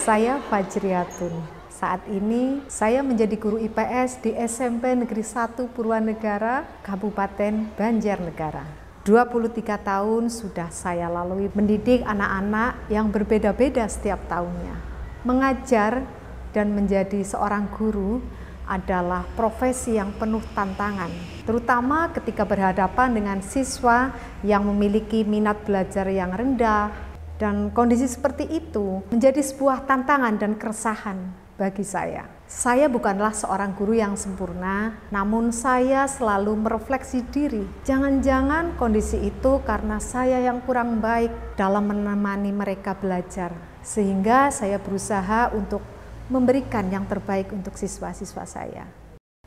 Saya Fajriatun. Saat ini saya menjadi guru IPS di SMP Negeri 1 Purwanegara, Kabupaten Banjarnegara. 23 tahun sudah saya lalui mendidik anak-anak yang berbeda-beda setiap tahunnya. Mengajar dan menjadi seorang guru adalah profesi yang penuh tantangan, terutama ketika berhadapan dengan siswa yang memiliki minat belajar yang rendah, dan kondisi seperti itu menjadi sebuah tantangan dan keresahan bagi saya. Saya bukanlah seorang guru yang sempurna, namun saya selalu merefleksi diri. Jangan-jangan kondisi itu karena saya yang kurang baik dalam menemani mereka belajar, sehingga saya berusaha untuk memberikan yang terbaik untuk siswa-siswa saya.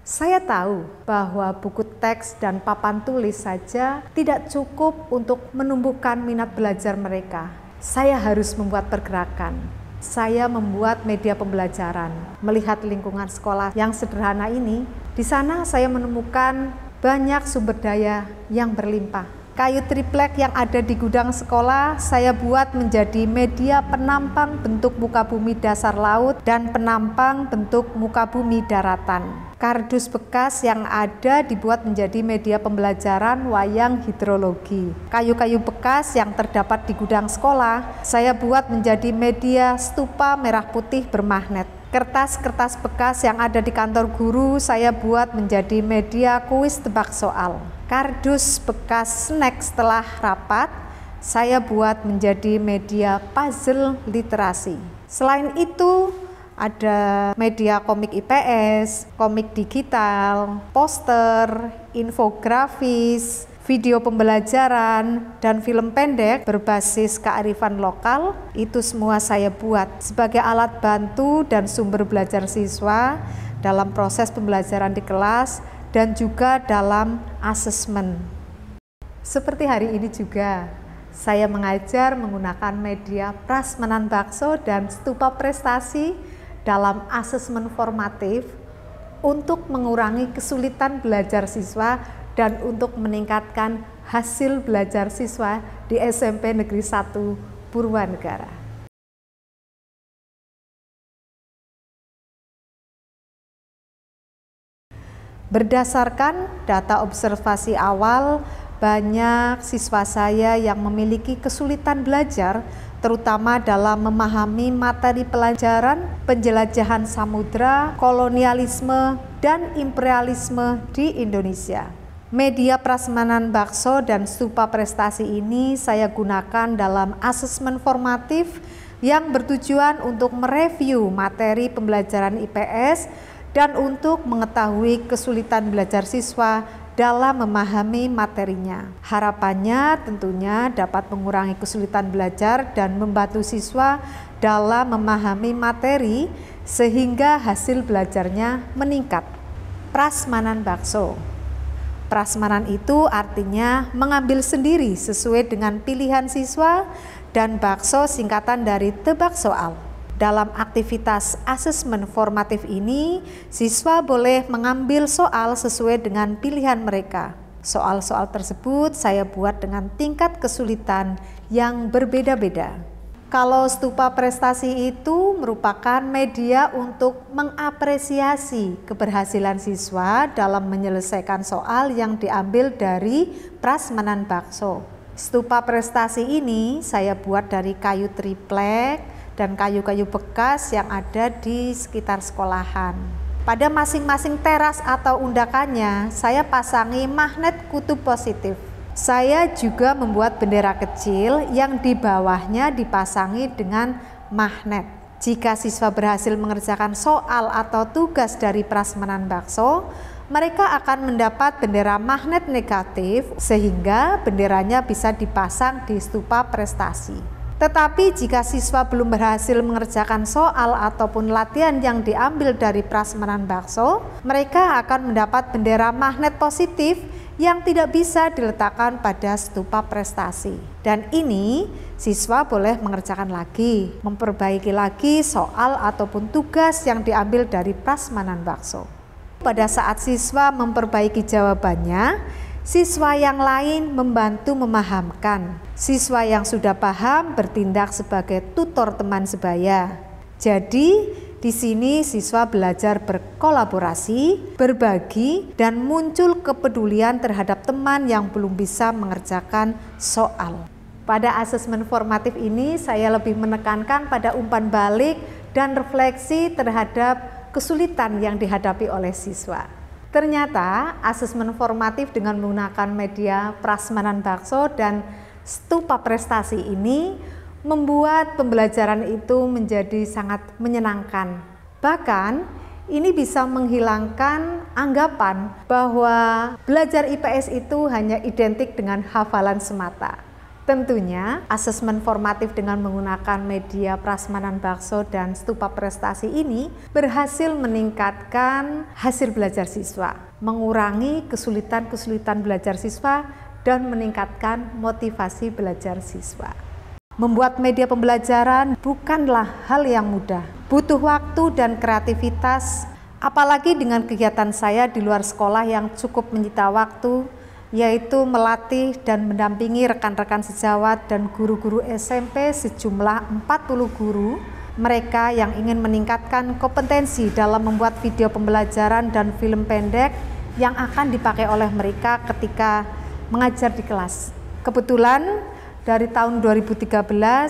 Saya tahu bahwa buku teks dan papan tulis saja tidak cukup untuk menumbuhkan minat belajar mereka. Saya harus membuat pergerakan. Saya membuat media pembelajaran. Melihat lingkungan sekolah yang sederhana ini, di sana saya menemukan banyak sumber daya yang berlimpah. Kayu triplek yang ada di gudang sekolah saya buat menjadi media penampang bentuk muka bumi dasar laut dan penampang bentuk muka bumi daratan. Kardus bekas yang ada dibuat menjadi media pembelajaran wayang hidrologi. Kayu-kayu bekas yang terdapat di gudang sekolah saya buat menjadi media stupa merah putih bermagnet. Kertas-kertas bekas yang ada di kantor guru saya buat menjadi media kuis tebak soal. Kardus bekas snack setelah rapat saya buat menjadi media puzzle literasi. Selain itu ada media komik IPS, komik digital, poster, infografis, video pembelajaran, dan film pendek berbasis kearifan lokal. Itu semua saya buat sebagai alat bantu dan sumber belajar siswa dalam proses pembelajaran di kelas dan juga dalam asesmen. Seperti hari ini juga, saya mengajar menggunakan media prasmanan bakso dan stupa prestasi dalam asesmen formatif untuk mengurangi kesulitan belajar siswa dan untuk meningkatkan hasil belajar siswa di SMP Negeri 1 Purwanegara. Berdasarkan data observasi awal, banyak siswa saya yang memiliki kesulitan belajar, terutama dalam memahami materi pelajaran, penjelajahan samudra, kolonialisme, dan imperialisme di Indonesia. Media prasmanan bakso dan stupa prestasi ini saya gunakan dalam asesmen formatif yang bertujuan untuk mereview materi pembelajaran IPS dan untuk mengetahui kesulitan belajar siswa dalam memahami materinya. Harapannya tentunya dapat mengurangi kesulitan belajar dan membantu siswa dalam memahami materi sehingga hasil belajarnya meningkat. Prasmanan bakso. Prasmanan itu artinya mengambil sendiri sesuai dengan pilihan siswa, dan bakso singkatan dari tebak soal. Dalam aktivitas asesmen formatif ini, siswa boleh mengambil soal sesuai dengan pilihan mereka. Soal-soal tersebut saya buat dengan tingkat kesulitan yang berbeda-beda. Kalau stupa prestasi itu merupakan media untuk mengapresiasi keberhasilan siswa dalam menyelesaikan soal yang diambil dari prasmanan bakso. Stupa prestasi ini saya buat dari kayu triplek dan kayu-kayu bekas yang ada di sekitar sekolahan. Pada masing-masing teras atau undakannya, saya pasangi magnet kutub positif. Saya juga membuat bendera kecil yang di bawahnya dipasangi dengan magnet. Jika siswa berhasil mengerjakan soal atau tugas dari prasmanan bakso, mereka akan mendapat bendera magnet negatif sehingga benderanya bisa dipasang di stupa prestasi. Tetapi jika siswa belum berhasil mengerjakan soal ataupun latihan yang diambil dari prasmanan bakso, mereka akan mendapat bendera magnet positif yang tidak bisa diletakkan pada stupa prestasi. Dan ini siswa boleh mengerjakan lagi, memperbaiki lagi soal ataupun tugas yang diambil dari prasmanan bakso. Pada saat siswa memperbaiki jawabannya, siswa yang lain membantu memahamkan. Siswa yang sudah paham bertindak sebagai tutor teman sebaya. Jadi di sini siswa belajar berkolaborasi, berbagi, dan muncul kepedulian terhadap teman yang belum bisa mengerjakan soal. Pada asesmen formatif ini saya lebih menekankan pada umpan balik dan refleksi terhadap kesulitan yang dihadapi oleh siswa. Ternyata asesmen formatif dengan menggunakan media Prasmanan Bakso dan Stupa Prestasi ini membuat pembelajaran itu menjadi sangat menyenangkan. Bahkan ini bisa menghilangkan anggapan bahwa belajar IPS itu hanya identik dengan hafalan semata. Tentunya asesmen formatif dengan menggunakan media Prasmanan Bakso dan Stupa Prestasi ini berhasil meningkatkan hasil belajar siswa, mengurangi kesulitan-kesulitan belajar siswa, dan meningkatkan motivasi belajar siswa. Membuat media pembelajaran bukanlah hal yang mudah, butuh waktu dan kreativitas, apalagi dengan kegiatan saya di luar sekolah yang cukup menyita waktu, yaitu melatih dan mendampingi rekan-rekan sejawat dan guru-guru SMP sejumlah 40 guru, mereka yang ingin meningkatkan kompetensi dalam membuat video pembelajaran dan film pendek yang akan dipakai oleh mereka ketika mengajar di kelas. Kebetulan dari tahun 2013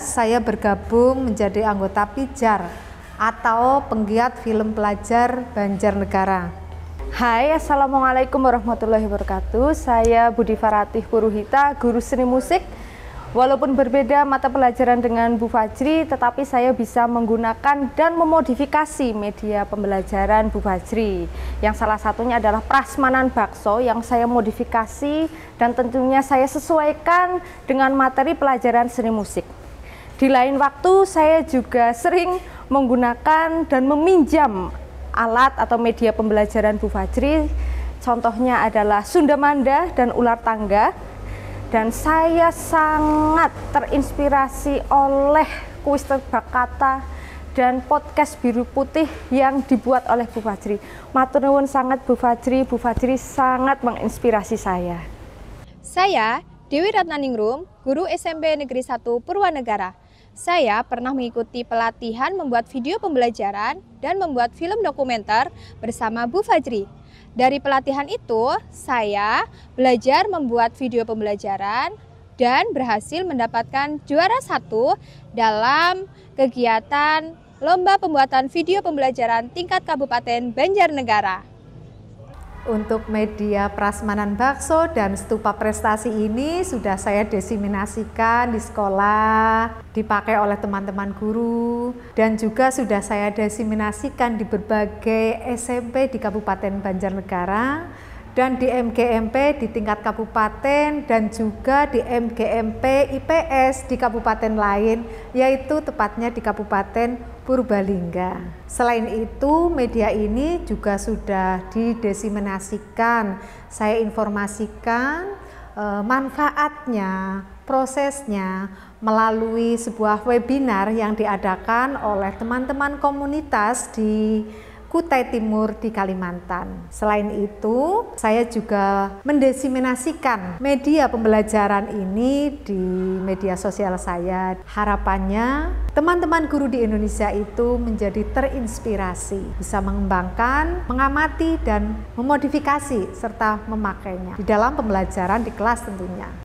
saya bergabung menjadi anggota PIJAR atau Penggiat Film Pelajar Banjarnegara. Hai, Assalamualaikum warahmatullahi wabarakatuh. Saya Budi Faratih Puruhita, guru seni musik. Walaupun berbeda mata pelajaran dengan Bu Fajri, tetapi saya bisa menggunakan dan memodifikasi media pembelajaran Bu Fajri. Yang salah satunya adalah Prasmanan Bakso yang saya modifikasi dan tentunya saya sesuaikan dengan materi pelajaran seni musik. Di lain waktu saya juga sering menggunakan dan meminjam alat atau media pembelajaran Bu Fajri. Contohnya adalah Sundamanda dan Ular Tangga. Dan saya sangat terinspirasi oleh kuis tebak kata dan podcast Biru Putih yang dibuat oleh Bu Fajri. Matur nuwun sangat Bu Fajri sangat menginspirasi saya. Saya Dewi Ratnaningrum, guru SMP Negeri 1 Purwanegara. Saya pernah mengikuti pelatihan membuat video pembelajaran dan membuat film dokumenter bersama Bu Fajri. Dari pelatihan itu, saya belajar membuat video pembelajaran dan berhasil mendapatkan juara 1 dalam kegiatan Lomba Pembuatan Video Pembelajaran tingkat Kabupaten Banjarnegara. Untuk media Prasmanan Bakso dan Stupa Prestasi ini sudah saya diseminasikan di sekolah, dipakai oleh teman-teman guru, dan juga sudah saya diseminasikan di berbagai SMP di Kabupaten Banjarnegara, dan di MGMP di tingkat kabupaten, dan juga di MGMP IPS di kabupaten lain, yaitu tepatnya di Kabupaten Purbalingga. Selain itu, media ini juga sudah didiseminasikan. Saya informasikan manfaatnya, prosesnya melalui sebuah webinar yang diadakan oleh teman-teman komunitas di Kutai Timur di Kalimantan. Selain itu, saya juga mendiseminasikan media pembelajaran ini di media sosial saya. Harapannya teman-teman guru di Indonesia itu menjadi terinspirasi, bisa mengembangkan, mengamati, dan memodifikasi serta memakainya di dalam pembelajaran di kelas tentunya.